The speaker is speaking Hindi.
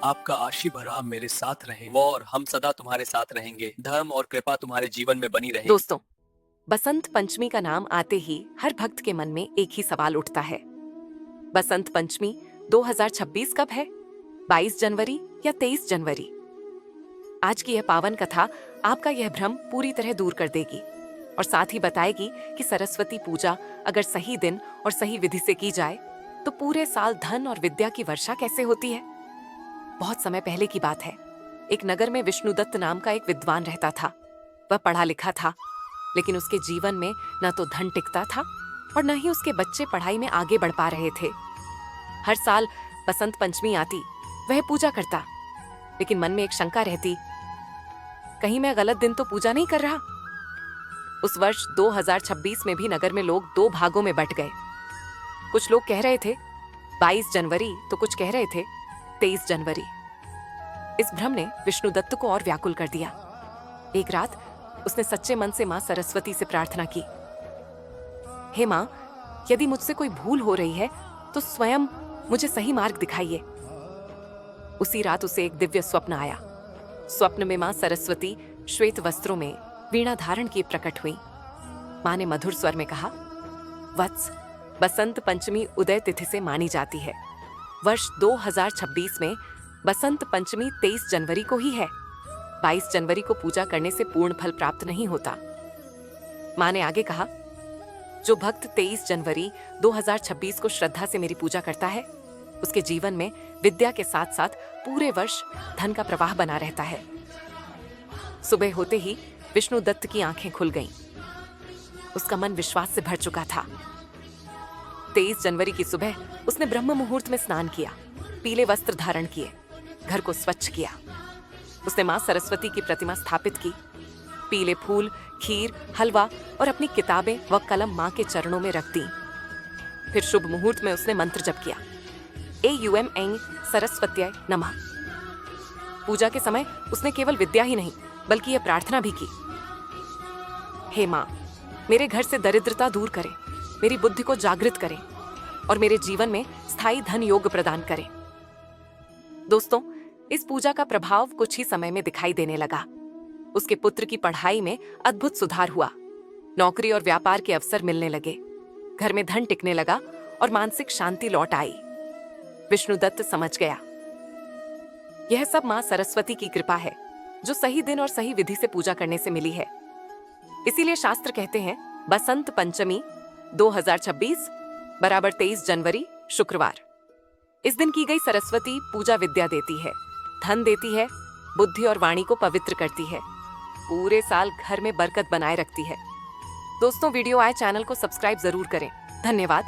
आपका आशीर्वाद मेरे साथ रहे और हम सदा तुम्हारे साथ रहेंगे। धर्म और कृपा तुम्हारे जीवन में बनी रहे। दोस्तों, बसंत पंचमी का नाम आते ही हर भक्त के मन में एक ही सवाल उठता है। बसंत पंचमी 2026 कब है? 22 जनवरी या 23 जनवरी? आज की यह पावन कथा आपका यह भ्रम पूरी तरह दूर कर देगी और साथ ही बताएगी कि सरस्वती पूजा अगर सही दिन और सही विधि से की जाए तो पूरे साल धन और विद्या की वर्षा कैसे होती है। बहुत समय पहले की बात है। एक नगर में विष्णुदत्त नाम का एक विद्वान रहता था। वह पढ़ा लिखा था, लेकिन उसके जीवन में न तो धन टिकता था और न ही उसके बच्चे पढ़ाई में आगे बढ़ पा रहे थे। हर साल बसंत पंचमी आती, वह पूजा करता, लेकिन मन में एक शंका रहती, कहीं मैं गलत दिन तो पूजा नहीं कर रहा। उस वर्ष 2026 में भी नगर में लोग दो भागों में बंट गए। कुछ लोग कह रहे थे 22 जनवरी तो कुछ कह रहे थे 23 जनवरी। इस भ्रम ने विष्णुदत्त को और व्याकुल कर दिया। एक रात उसने सच्चे मन से मां सरस्वती से प्रार्थना की, हे मां, यदि मुझसे कोई भूल हो रही है तो स्वयं मुझे सही मार्ग दिखाइए। उसी रात उसे एक दिव्य स्वप्न आया। स्वप्न में मां सरस्वती श्वेत वस्त्रों में वीणा धारण किए प्रकट हुई। मां ने मधुर स्वर में कहा, वत्स, बसंत पंचमी उदय तिथि से मानी जाती है। वर्ष 2026 में बसंत पंचमी 23 जनवरी को ही है। 22 जनवरी को पूजा करने से पूर्ण फल प्राप्त नहीं होता। मां ने आगे कहा, जो भक्त 23 जनवरी 2026 को श्रद्धा से मेरी पूजा करता है, उसके जीवन में विद्या के साथ साथ पूरे वर्ष धन का प्रवाह बना रहता है। सुबह होते ही विष्णुदत्त की आंखें खुल गईं। उसका मन विश्वास से भर चुका था। 23 जनवरी की सुबह उसने ब्रह्म मुहूर्त में स्नान किया, पीले वस्त्र धारण किए, घर को स्वच्छ किया। उसने मां सरस्वती की प्रतिमा स्थापित की, पीले फूल, खीर, हलवा और अपनी किताबें व कलम मां के चरणों में रख दी। फिर शुभ मुहूर्त में उसने मंत्र जप किया, एयूएम ऐं सरस्वत्यै नमः। पूजा के समय उसने केवल विद्या ही नहीं बल्कि यह प्रार्थना भी की, हे मां, मेरे घर से दरिद्रता दूर करें, मेरी बुद्धि को जागृत करें और मेरे जीवन में स्थायी धन योग प्रदान करें। दोस्तों, इस पूजा का प्रभाव कुछ ही समय में दिखाई देने लगा। उसके पुत्र की पढ़ाई में अद्भुत सुधार हुआ, नौकरी और व्यापार के अवसर मिलने लगे, घर में धन टिकने लगा और मानसिक शांति लौट आई। विष्णुदत्त समझ गया, यह सब मां सरस्वती की कृपा है जो सही दिन और सही विधि से पूजा करने से मिली है। इसीलिए शास्त्र कहते हैं, बसंत पंचमी 2026 बराबर 23 जनवरी शुक्रवार। इस दिन की गई सरस्वती पूजा विद्या देती है, धन देती है, बुद्धि और वाणी को पवित्र करती है, पूरे साल घर में बरकत बनाए रखती है। दोस्तों, वीडियो आए चैनल को सब्सक्राइब जरूर करें। धन्यवाद।